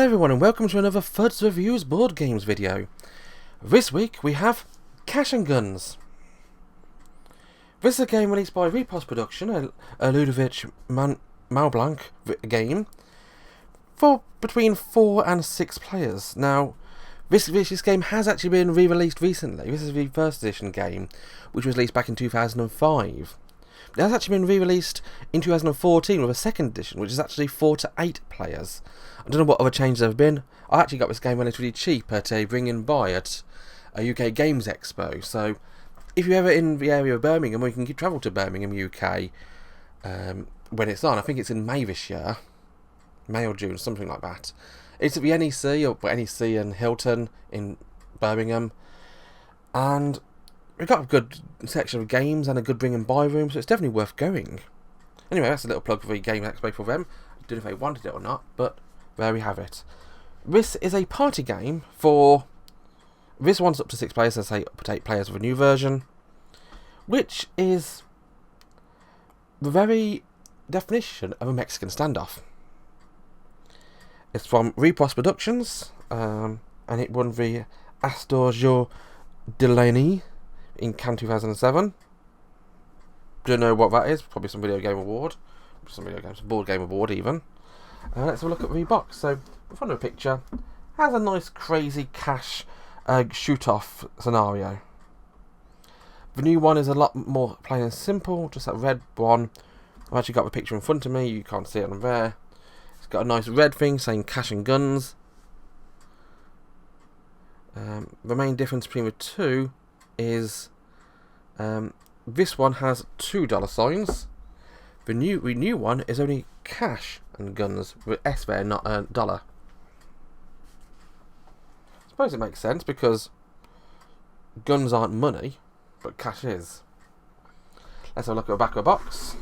Hello everyone and welcome to another Fudce Reviews board games video. This week we have Cash and Guns. This is a game released by Repos Production, a Ludovic Maublanc game, for between 4 and 6 players. Now, this game has actually been re-released recently. This is the first edition game, which was released back in 2005. It has actually been re-released in 2014 with a second edition, which is actually 4 to 8 players. I don't know what other changes there have been. I actually got this game relatively cheap at a bring-in-buy at a UK Games Expo. So, if you're ever in the area of Birmingham, or you can travel to Birmingham, UK, when it's on, I think it's in May this year. May or June, something like that. It's at the NEC, or NEC and Hilton in Birmingham. And we've got a good section of games and a good bring-and-buy room, so it's definitely worth going. Anyway, that's a little plug for the Game Expo for them. I don't know if they wanted it or not, but there we have it. This is a party game for... This one's up to 6 players, let's say up to 8 players with a new version, which is the very definition of a Mexican standoff. It's from Repos Productions, and it won the Astor Jo Delaney in Cannes 2007. Don't know what that is. Probably some video game award, some board game award even. Let's have a look at the box. So in front of a picture has a nice crazy cash shoot off scenario. The new one is a lot more plain and simple. Just that red one. I've actually got the picture in front of me. You can't see it on there. It's got a nice red thing saying Cash and Guns. The main difference between the two is this one has $2 signs. The new one is only Cash and Guns with S there, not a dollar. I suppose it makes sense because guns aren't money, but cash is. Let's have a look at the back of the box.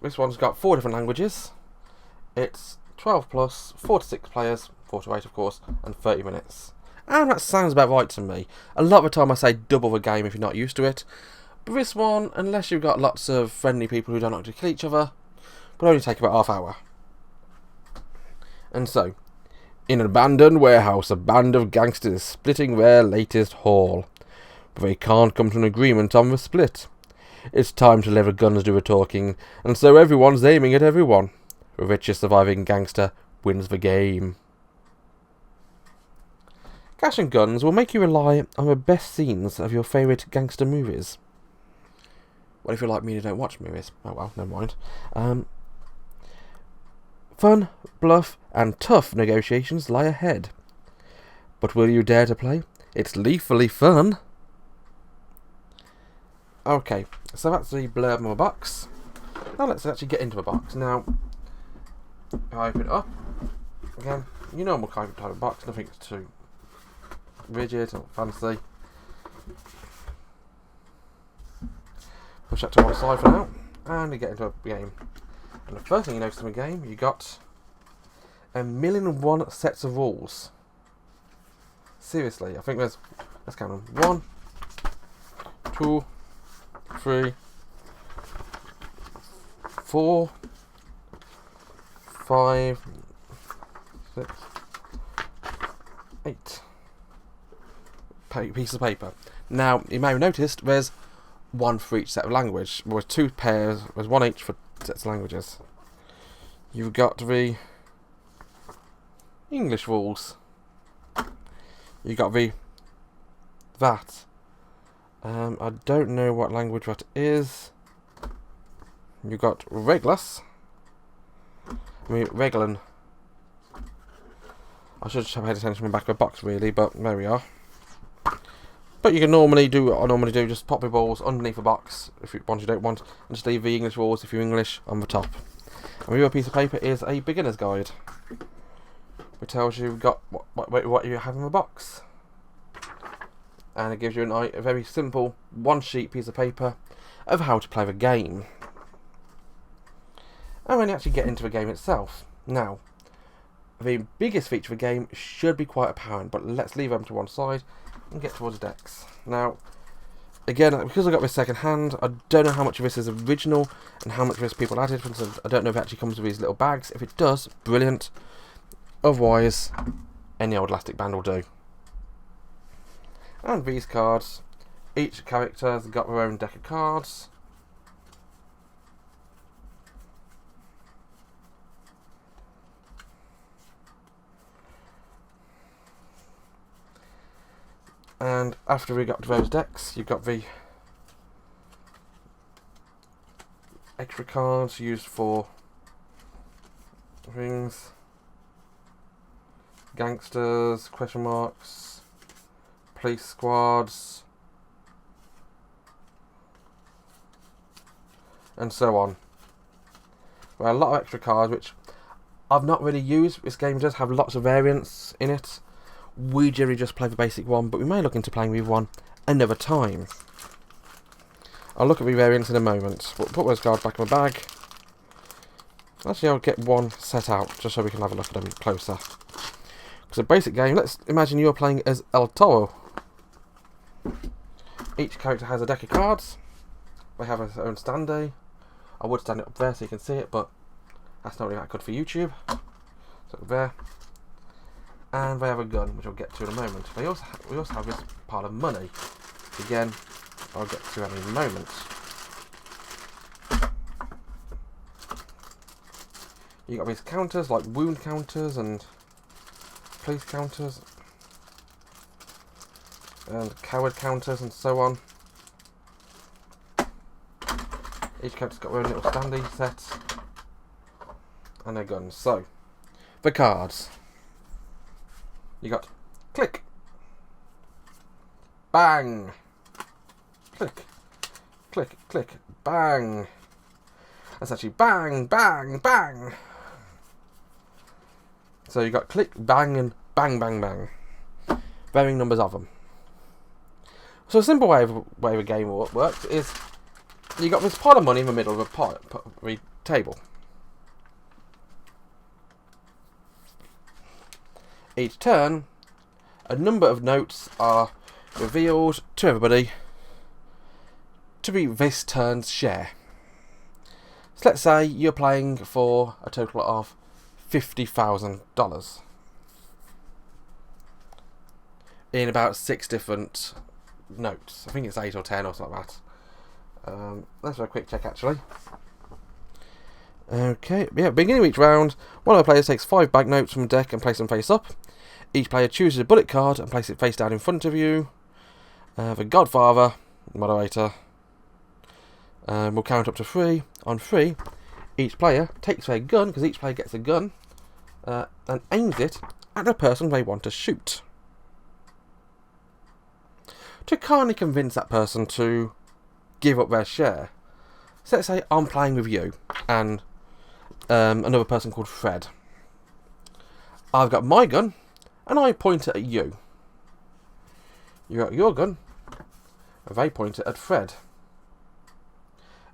This one's got 4 different languages. It's 12 plus, 4 to 6 players, 4 to 8 of course, and 30 minutes. And that sounds about right to me. A lot of the time I say double the game if you're not used to it. But this one, unless you've got lots of friendly people who don't like to kill each other, will only take about half hour. And so, in an abandoned warehouse, a band of gangsters is splitting their latest haul. But they can't come to an agreement on the split. It's time to let the guns do the talking, and so everyone's aiming at everyone. The richest surviving gangster wins the game. Cash and Guns will make you rely on the best scenes of your favourite gangster movies. Well, if you're like me and don't watch movies, oh well, never mind. Fun, bluff, and tough negotiations lie ahead. But will you dare to play? It's lethally fun. Okay, so that's the blurb of my box. Now let's actually get into the box. Now, if I open it up, again, you know what kind of box, nothing too rigid or fancy. Push that to one side for now, and we get into a game. And the first thing you notice in the game, you got 1,000,001 sets of rules. Seriously, I think there's, let's count them, 1, 2, 3, 4, 5, 6, 8 pieces of paper. Now, you may have noticed there's 1 for each set of language. There's 2 pairs, there's 1 each for sets of languages. You've got the English rules. You've got that. I don't know what language that is. You've got Reglas. Reglan. I should have paid attention to the back of the box really, but there we are. But you can normally do what I normally do, just pop your balls underneath the box if you don't want, and just leave the English rules if you're English on the top. And the other piece of paper is a beginner's guide, which tells you what you have in the box. And it gives you a very simple 1-sheet piece of paper of how to play the game. And then you actually get into the game itself. Now, the biggest feature of the game should be quite apparent, but let's leave them to one side and get towards the decks. Now, again, because I got this second hand, I don't know how much of this is original and how much of this people added. For instance, I don't know if it actually comes with these little bags. If it does, brilliant. Otherwise, any old elastic band will do. And these cards, each character has got their own deck of cards. And after we got to those decks, you've got the extra cards used for things, gangsters, question marks, police squads, and so on. There are a lot of extra cards which I've not really used. This game does have lots of variants in it. We generally just play the basic one, but we may look into playing with one another time. I'll look at the variants in a moment. We'll put those cards back in my bag. Actually, I'll get one set out just so we can have a look at them closer. It's a basic game. Let's imagine you're playing as El Toro. Each character has a deck of cards. They have their own standee. I would stand it up there so you can see it, but that's not really that good for YouTube. So there. And they have a gun, which I'll get to in a moment. We also have this pile of money. Again, I'll get to that in a moment. You got these counters, like wound counters and police counters, and coward counters, and so on. Each character's got their own little standee sets and their guns. So, the cards. You got click, bang, click, click, click, bang. That's actually bang, bang, bang. So you got click, bang, and bang, bang, bang. Varying numbers of them. So a simple way the game works is you got this pile of money in the middle of the table. Each turn, a number of notes are revealed to everybody to be this turn's share. So let's say you're playing for a total of $50,000 in about 6 different notes. I think it's 8 or 10 or something like that. Let's have a quick check actually. Okay, yeah, beginning of each round, one of the players takes 5 banknotes from the deck and places them face up. Each player chooses a bullet card and places it face down in front of you. The Godfather, moderator, will count up to 3. On 3, each player takes their gun, because each player gets a gun, and aims it at the person they want to shoot. To kindly convince that person to give up their share. So let's say I'm playing with you and another person called Fred. I've got my gun and I point it at you. You got your gun and they point it at Fred.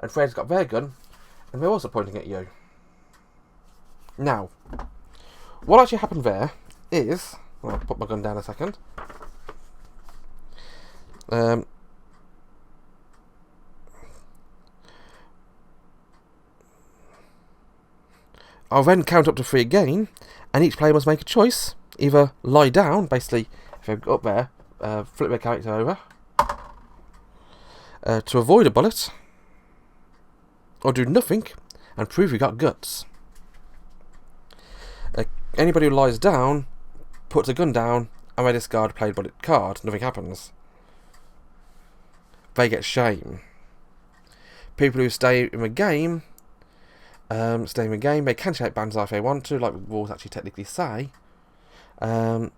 And Fred's got their gun and they're also pointing at you. Now, what actually happened there is, I'll put my gun down a second. I'll then count up to 3 again, and each player must make a choice. Either lie down, basically, if they're up there, flip their character over, to avoid a bullet, or do nothing, and prove you got guts. Anybody who lies down, puts a gun down, and they discard a played bullet card. Nothing happens. They get shame. People who stay in the game, they can shake bands if they want to, like the rules actually technically say. And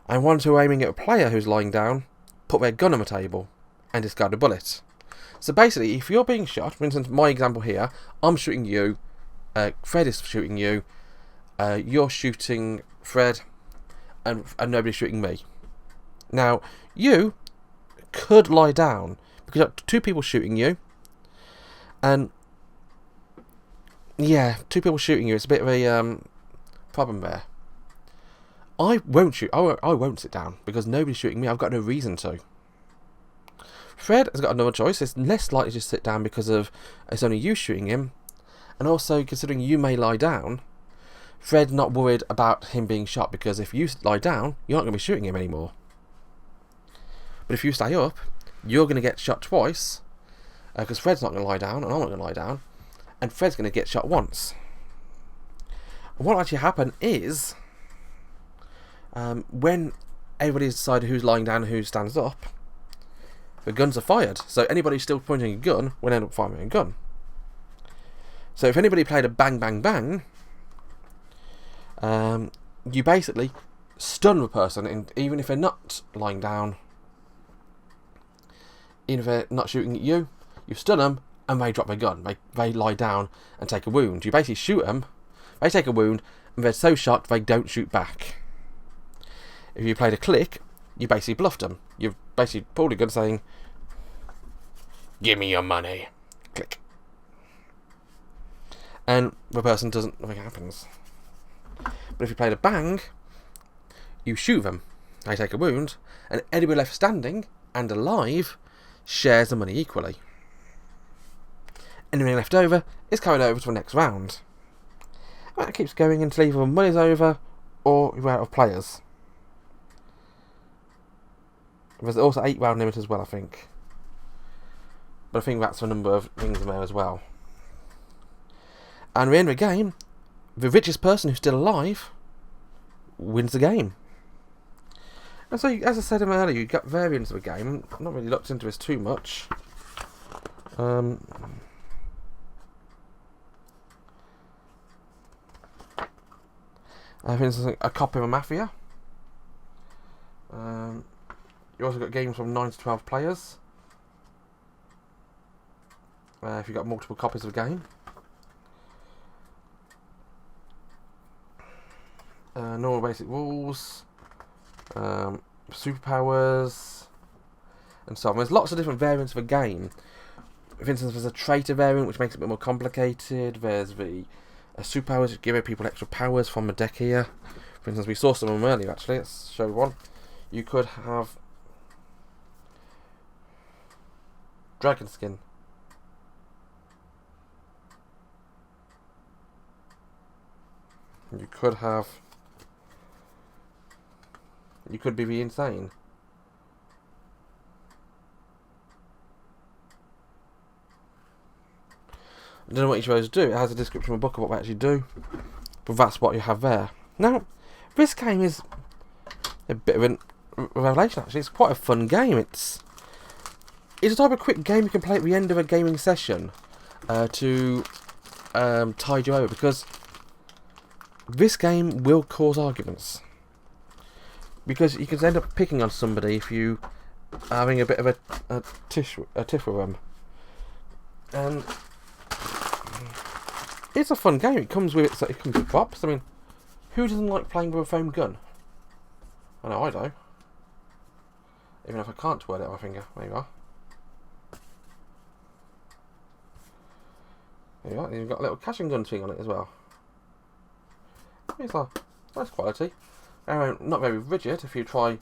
ones who are aiming at a player who's lying down, put their gun on the table and discard a bullet. So basically, if you're being shot, for instance, my example here, I'm shooting you, Fred is shooting you, you're shooting Fred, and nobody's shooting me. Now, you could lie down, because you've got 2 people shooting you, and yeah, 2 people shooting you, it's a bit of a problem there. I won't shoot. I won't sit down because nobody's shooting me. I've got no reason to. Fred has got another choice. It's less likely to sit down because of it's only you shooting him, and also considering you may lie down. Fred's not worried about him being shot because if you lie down, you're not going to be shooting him anymore. But if you stay up, you're going to get shot twice because Fred's not going to lie down and I'm not going to lie down, and Fred's going to get shot once. And what actually happened is when everybody's decided who's lying down and who stands up, the guns are fired. So anybody still pointing a gun will end up firing a gun. So if anybody played a bang bang bang, you basically stun the person, and even if they're not lying down, even if they're not shooting at you, you stun them and they drop their gun. They lie down and take a wound. You basically shoot them, they take a wound, and they're so shocked they don't shoot back. If you played a click, you basically bluffed them. You've basically pulled a gun saying, "Give me your money." Click. And the person doesn't, nothing happens. But if you played a bang, you shoot them, they take a wound, and anybody left standing and alive shares the money equally. Anything left over is carried over to the next round. And that keeps going until either the money's over or you're out of players. There's also 8 round limit as well, I think. But I think that's the number of things in there as well. And at the end of the game, the richest person who's still alive wins the game. And so, as I said earlier, you got variants of the game. I've not really looked into this too much. For instance, a copy of a Mafia. You also got games from 9 to 12 players. If you've got multiple copies of the game. Normal basic rules, superpowers, and so on. There's lots of different variants of a game. For instance, there's a traitor variant which makes it a bit more complicated. There's the superpowers which give people extra powers from the deck here. For instance, we saw some of them earlier actually. Let's show one. You could have dragon skin. You could be the insane. I don't know what each of those do. It has a description of a book of what they actually do, but that's what you have there. Now, this game is a bit of a revelation. Actually, it's quite a fun game. It's a type of quick game you can play at the end of a gaming session to tide you over, because this game will cause arguments. Because you can end up picking on somebody if you are having a bit of a tiff with them. And it's a fun game. It comes with props. I mean, who doesn't like playing with a foam gun? I know I do. Even if I can't twirl it with my finger. There you are. There you are. You've got a little catching gun thing on it as well. It's a nice quality. Not very rigid. If you try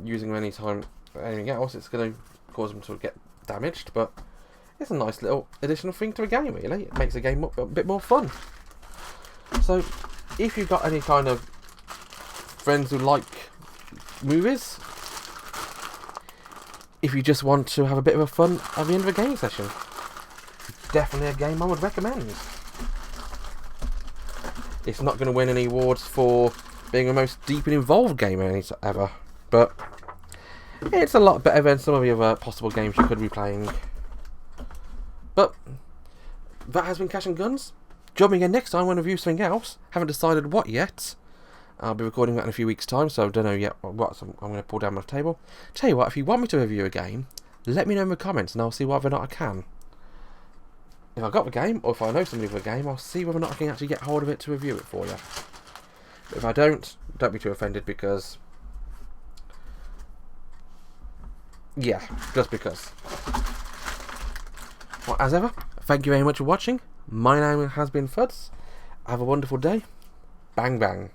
using them anything else, it's going to cause them to get damaged. But it's a nice little additional thing to a game, really. It makes the game a bit more fun. So, if you've got any kind of friends who like movies, if you just want to have a bit of a fun at the end of a gaming session, definitely a game I would recommend. It's not going to win any awards for being the most deep and involved game ever, but it's a lot better than some of the other possible games you could be playing. But that has been Cash and Guns. Join me again next time when I review something else. Haven't decided what yet. I'll be recording that in a few weeks' time, so I don't know yet what I'm going to pull down my table. Tell you what, if you want me to review a game, let me know in the comments and I'll see whether or not I can. If I've got the game, or if I know somebody with a game, I'll see whether or not I can actually get hold of it to review it for you. But if I don't be too offended, because... yeah, just because. Well, as ever, thank you very much for watching. My name has been Fudce. Have a wonderful day. Bang bang.